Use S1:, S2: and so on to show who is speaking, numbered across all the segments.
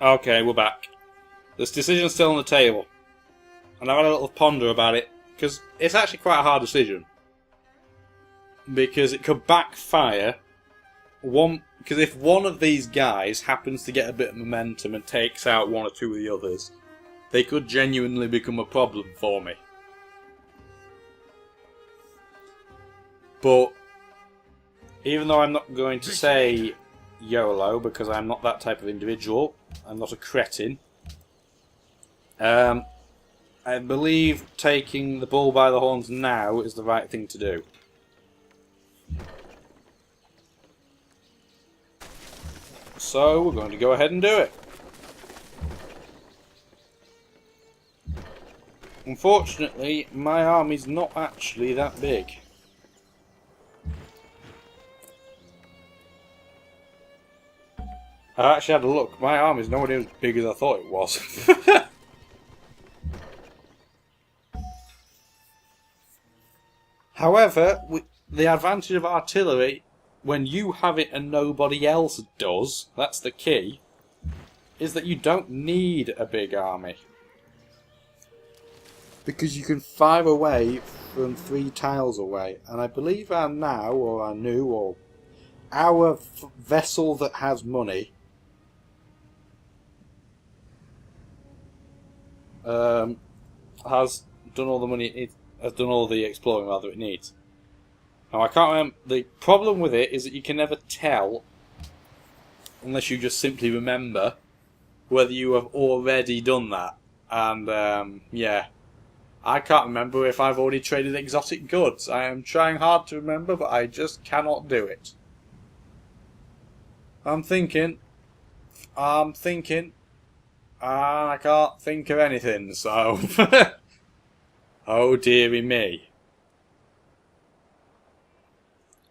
S1: Okay, we're back. This decision's still on the table. And I've had a little ponder about it, because it's actually quite a hard decision. Because it could backfire. Because if one of these guys happens to get a bit of momentum and takes out one or two of the others, they could genuinely become a problem for me. But even though I'm not going to say YOLO, because I'm not that type of individual, I'm not a cretin, I believe taking the bull by the horns now is the right thing to do. So we're going to go ahead and do it. Unfortunately, my army's not actually that big. I actually had a look. My army's nowhere near as big as I thought it was. However, the advantage of artillery, when you have it and nobody else does, that's the key, is that you don't need a big army. Because you can fire away from 3 tiles away. And I believe our Nau, or our New, or our vessel that has money, has done all the money, has done all the exploring rather it needs. Now I can't remember, the problem with it is that you can never tell, unless you just simply remember, whether you have already done that. And yeah, I can't remember if I've already traded exotic goods. I am trying hard to remember, but I just cannot do it. I'm thinking, and I can't think of anything, so oh dearie me.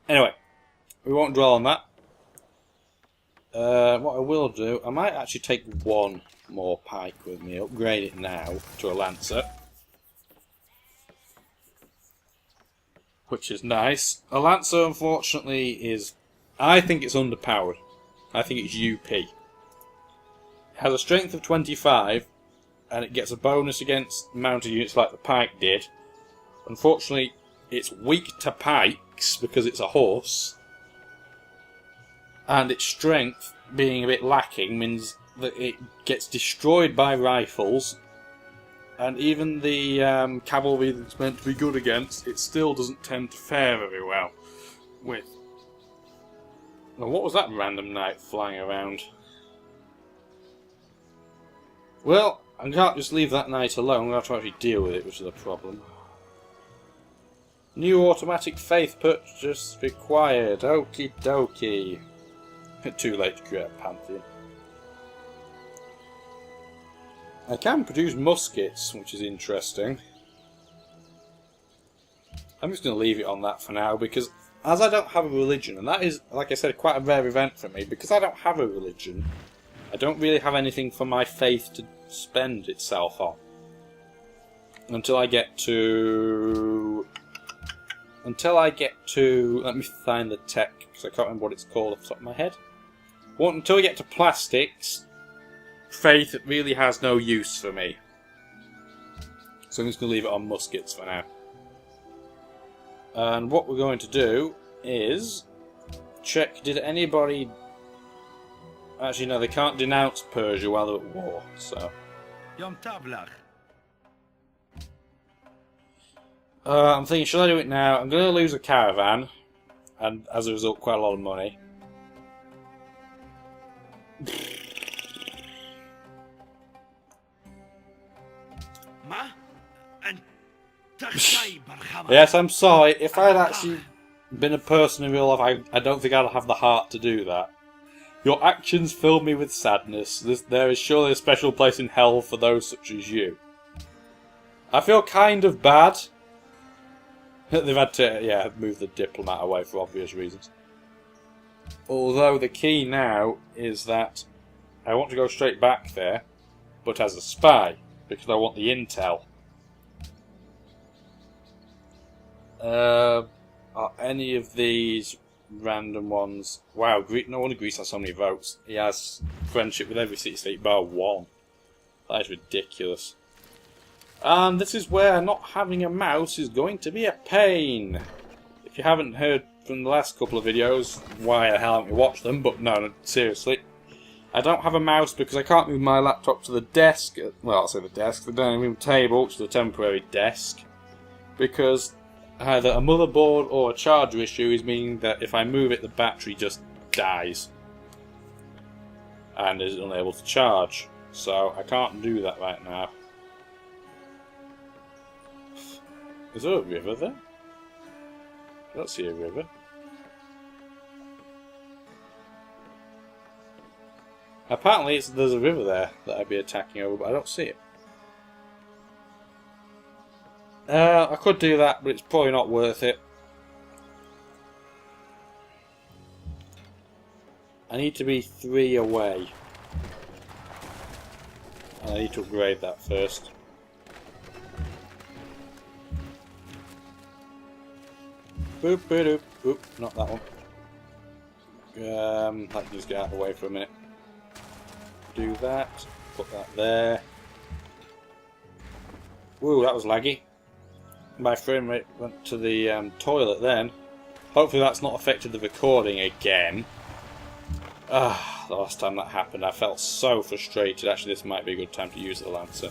S1: Anyway, we won't dwell on that. What I will do, I might actually take one more pike with me, upgrade it now to a lancer, which is nice. A lancer, unfortunately, is, I think it's underpowered. I think it's UP. It has a strength of 25, and it gets a bonus against mounted units like the pike did. Unfortunately, it's weak to pikes because it's a horse, and its strength being a bit lacking means that it gets destroyed by rifles, and even the cavalry that's meant to be good against, it still doesn't tend to fare very well with. Now, what was that random knight flying around? Well, I can't just leave that knight alone, I'm going to have to actually deal with it, which is a problem. New automatic faith purchase required. Okie dokie. Too late to create a pantheon. I can produce muskets, which is interesting. I'm just going to leave it on that for now, because as I don't have a religion, and that is, like I said, quite a rare event for me, because I don't have a religion, I don't really have anything for my faith to spend itself on. Until I get to... let me find the tech, because I can't remember what it's called off the top of my head. Well, until we get to plastics, faith really has no use for me. So I'm just going to leave it on muskets for now. And what we're going to do is check, did anybody... Actually, no, they can't denounce Persia while they're at war, so... I'm thinking, should I do it now? I'm going to lose a caravan, and as a result, quite a lot of money. Yes, I'm sorry. If I'd actually been a person in real life, I don't think I'd have the heart to do that. Your actions fill me with sadness. There is surely a special place in hell for those such as you. I feel kind of bad. They've had to, yeah, move the diplomat away for obvious reasons. Although the key now is that I want to go straight back there, but as a spy, because I want the intel. Are any of these random ones. Wow, no wonder Greece has so many votes. He has friendship with every city-state bar one. That is ridiculous. And this is where not having a mouse is going to be a pain. If you haven't heard from the last couple of videos, why the hell haven't you watched them? But no, seriously. I don't have a mouse because I can't move my laptop to the desk. Well, I'll say the desk, the dining room table, which is a temporary desk. Because either a motherboard or a charger issue is meaning that if I move it, the battery just dies. And is unable to charge. So I can't do that right now. Is there a river there? I don't see a river. Apparently there's a river there that I'd be attacking over, but I don't see it. I could do that, but it's probably not worth it. I need to be 3 away. And I need to upgrade that first. Boop, boop, boop. Not that one. I can just get out of the way for a minute. Do that. Put that there. Woo, that was laggy. My frame rate went to the toilet then. Hopefully that's not affected the recording again. The last time that happened I felt so frustrated. Actually, this might be a good time to use the Lancer.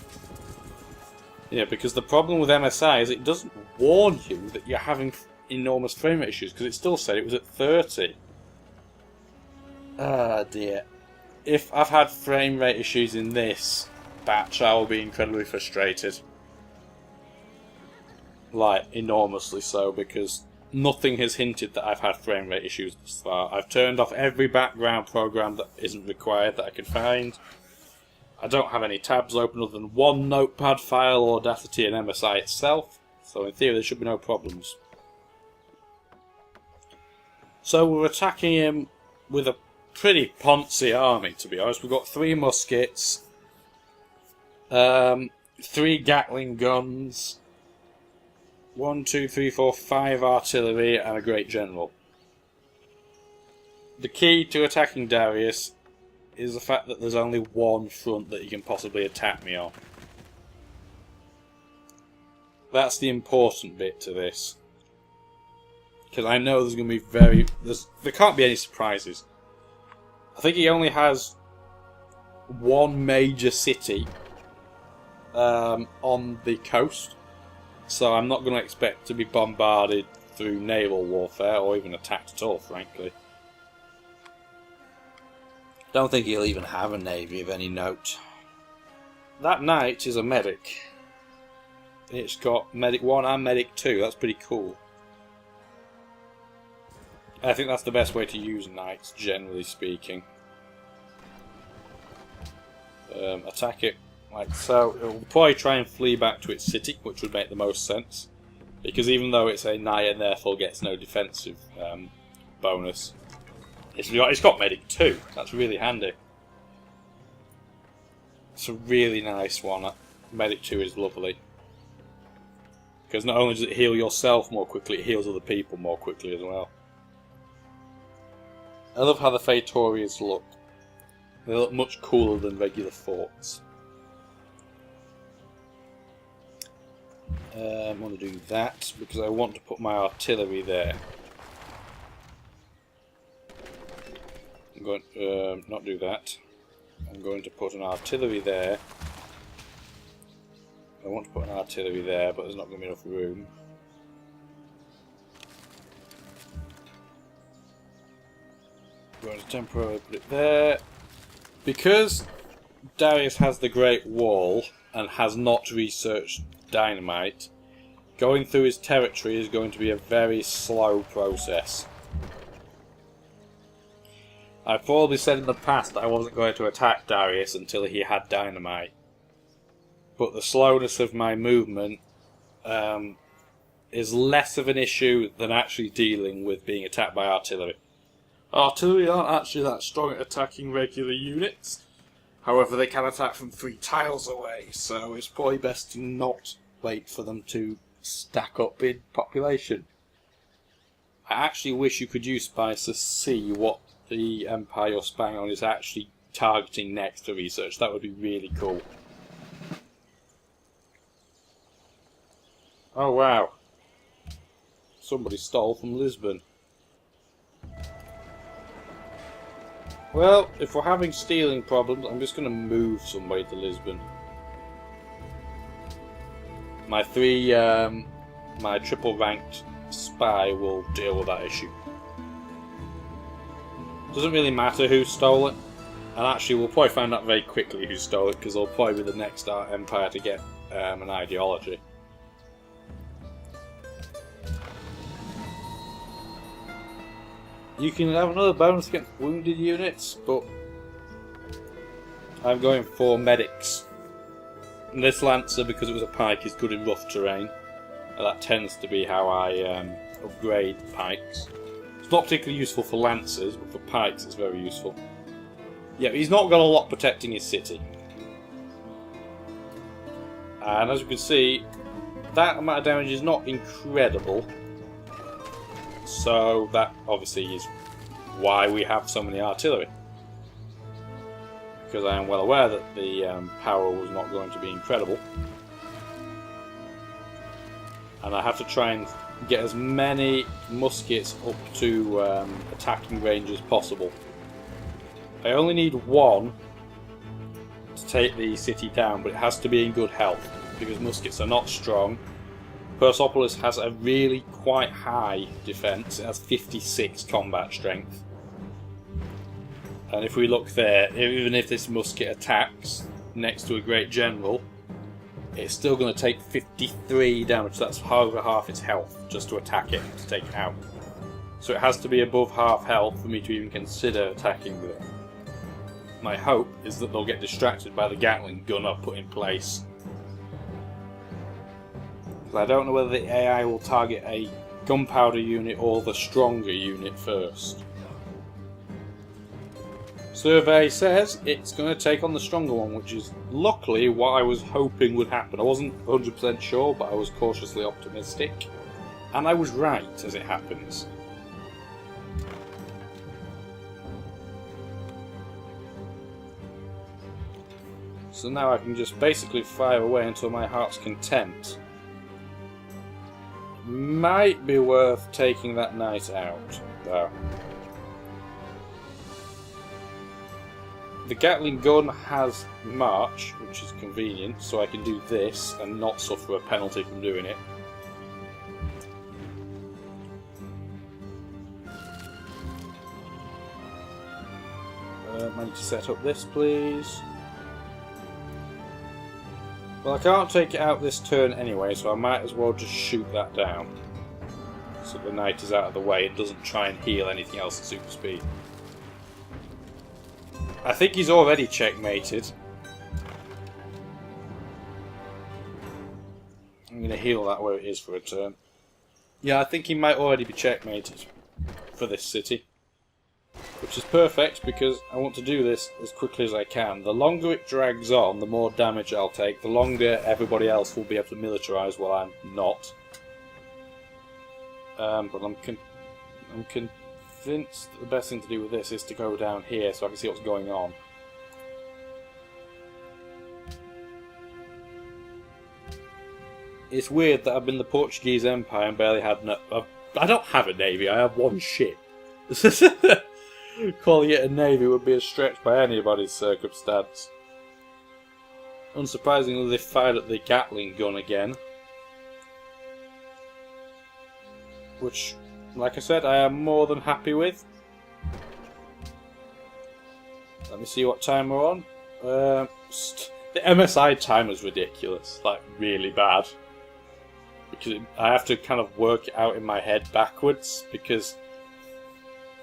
S1: Yeah, because the problem with MSI is it doesn't warn you that you're having enormous frame rate issues, because it still said it was at 30. Ah dear. If I've had frame rate issues in this batch, I will be incredibly frustrated. Like, enormously so, because nothing has hinted that I've had frame rate issues thus far. I've turned off every background program that isn't required that I could find. I don't have any tabs open other than one notepad file, Audacity and MSI itself, so in theory there should be no problems. So we're attacking him with a pretty poncy army, to be honest. We've got 3 muskets, 3 Gatling guns, 1, 2, 3, 4, 5 artillery, and a great general. The key to attacking Darius is the fact that there's only one front that he can possibly attack me on. That's the important bit to this. Because I know there's going to be there can't be any surprises. I think he only has one major city on the coast, so I'm not going to expect to be bombarded through naval warfare or even attacked at all, frankly. Don't think he'll even have a navy of any note. That knight is a medic. It's got medic 1 and medic 2, that's pretty cool. I think that's the best way to use knights, generally speaking. Attack it like so. It will probably try and flee back to its city, which would make the most sense. Because even though it's a knight and therefore gets no defensive bonus, it's got medic 2. That's really handy. It's a really nice one. Medic 2 is lovely. Because not only does it heal yourself more quickly, it heals other people more quickly as well. I love how the Feitorias look. They look much cooler than regular forts. I'm going to do that because I want to put my artillery there. I'm going to not do that. I'm going to put an artillery there. I want to put an artillery there, but there's not going to be enough room. I'm going to temporarily put it there. Because Darius has the Great Wall and has not researched dynamite, going through his territory is going to be a very slow process. I've probably said in the past that I wasn't going to attack Darius until he had dynamite. But the slowness of my movement is less of an issue than actually dealing with being attacked by artillery. Artillery aren't actually that strong at attacking regular units. However, they can attack from 3 tiles away, so it's probably best to not wait for them to stack up in population. I actually wish you could use spies to see what the Empire you're spying on is actually targeting next for research. That would be really cool. Oh wow. Somebody stole from Lisbon. Well, if we're having stealing problems, I'm just going to move somebody to Lisbon. My my triple ranked spy will deal with that issue. Doesn't really matter who stole it, and actually we'll probably find out very quickly who stole it, because they'll probably be the next empire to get an ideology. You can have another bonus against wounded units, but I'm going for medics. And this Lancer, because it was a pike, is good in rough terrain. And that tends to be how I upgrade pikes. It's not particularly useful for Lancers, but for pikes it's very useful. Yeah, he's not got a lot protecting his city. And as you can see, that amount of damage is not incredible. So that obviously is why we have so many artillery. Because I am well aware that the power was not going to be incredible. And I have to try and get as many muskets up to attacking range as possible. I only need one to take the city down, but it has to be in good health, because muskets are not strong. Persepolis has a really quite high defence. It has 56 combat strength. And if we look there, even if this musket attacks next to a great general, it's still going to take 53 damage. That's over half its health just to attack it, to take it out. So it has to be above half health for me to even consider attacking with it. My hope is that they'll get distracted by the Gatling gun I've put in place. I don't know whether the AI will target a gunpowder unit or the stronger unit first. Survey says it's going to take on the stronger one, which is luckily what I was hoping would happen. I wasn't 100% sure, but I was cautiously optimistic. And I was right, as it happens. So now I can just basically fire away until my heart's content. Might be worth taking that knight out, though. The Gatling gun has march, which is convenient, so I can do this and not suffer a penalty from doing it. I need to set up this, please. Well, I can't take it out this turn anyway, so I might as well just shoot that down. So the knight is out of the way, it doesn't try and heal anything else at super speed. I think he's already checkmated. I'm going to heal that where it is for a turn. Yeah, I think he might already be checkmated for this city. Which is perfect, because I want to do this as quickly as I can. The longer it drags on, the more damage I'll take. The longer everybody else will be able to militarise while I'm not. But I'm convinced that the best thing to do with this is to go down here so I can see what's going on. It's weird that I've been the Portuguese Empire and barely had I don't have a navy, I have one ship. Calling it a navy would be a stretch by anybody's circumstance. Unsurprisingly, they fired at the Gatling gun again. Which, like I said, I am more than happy with. Let me see what time we're on. The MSI time is ridiculous, like really bad. Because I have to kind of work it out in my head backwards, because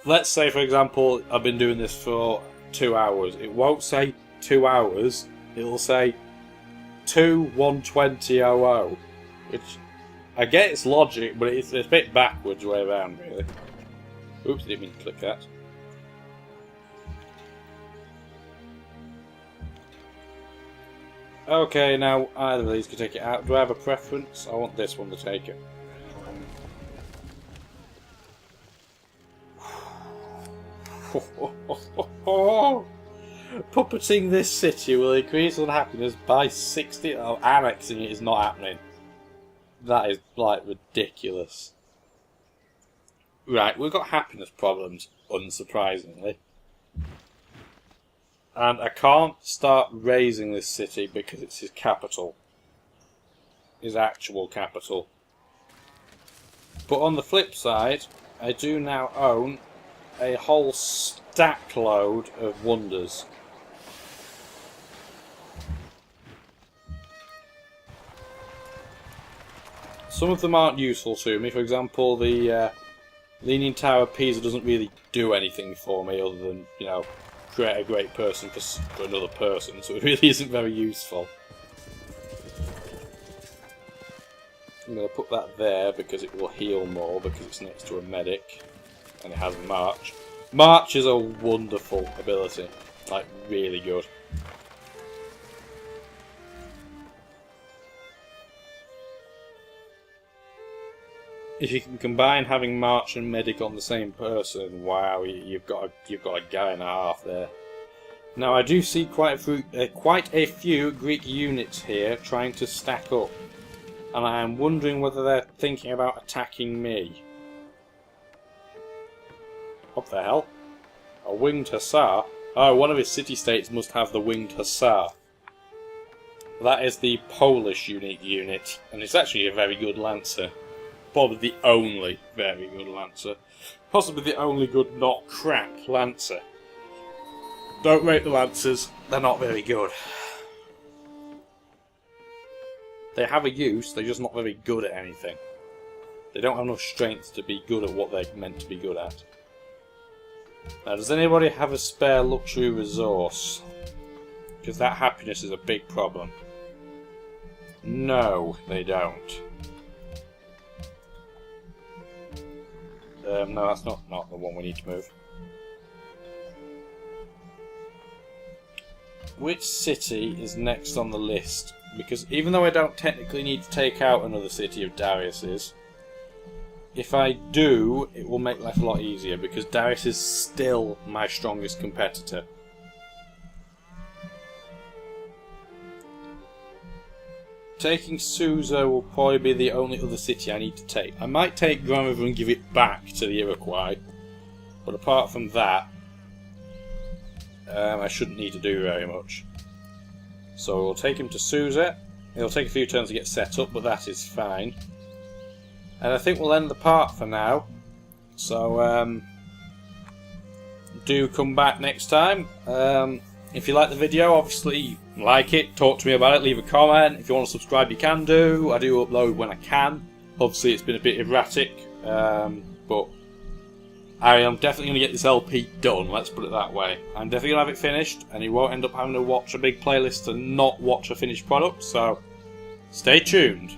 S1: let's say, for example, I've been doing this for 2 hours. It won't say 2 hours, it'll say 2:120:00. Which, I get its logic, but it's a bit backwards way around, really. Oops, I didn't mean to click that. Okay, now either of these can take it out. Do I have a preference? I want this one to take it. Puppeting this city will increase unhappiness by 60. Oh, annexing it is not happening. That is, like, ridiculous. Right, we've got happiness problems, unsurprisingly. And I can't start raising this city because it's his capital. His actual capital. But on the flip side, I do now own a whole stack load of wonders. Some of them aren't useful to me. For example, the Leaning Tower of Pisa doesn't really do anything for me other than, you know, create a great person for another person, so it really isn't very useful. I'm going to put that there because it will heal more because it's next to a medic and it has March. March is a wonderful ability, like really good. If you can combine having March and Medic on the same person, wow, you've got a guy and a half there. Now I do see quite a few Greek units here trying to stack up, and I am wondering whether they're thinking about attacking me. What the hell? A winged hussar? Oh, one of his city-states must have the winged hussar. That is the Polish unique unit, and it's actually a very good lancer. Probably the only very good lancer. Possibly the only good not crap lancer. Don't rate the lancers, they're not very good. They have a use, they're just not very good at anything. They don't have enough strength to be good at what they're meant to be good at. Now, does anybody have a spare luxury resource? Because that happiness is a big problem. No, they don't. No, that's not the one we need to move. Which city is next on the list? Because even though I don't technically need to take out another city of Darius's, if I do, it will make life a lot easier, because Darius is still my strongest competitor. Taking Susa will probably be the only other city I need to take. I might take Grandmother and give it back to the Iroquois, but apart from that, I shouldn't need to do very much. So we'll take him to Susa. It'll take a few turns to get set up, but that is fine. And I think we'll end the part for now. So do come back next time. If you like the video, obviously like it, talk to me about it, leave a comment. If you want to subscribe, you can do. I do upload when I can. Obviously it's been a bit erratic, but I am definitely going to get this LP done, let's put it that way. I'm definitely going to have it finished, and you won't end up having to watch a big playlist and not watch a finished product, so stay tuned.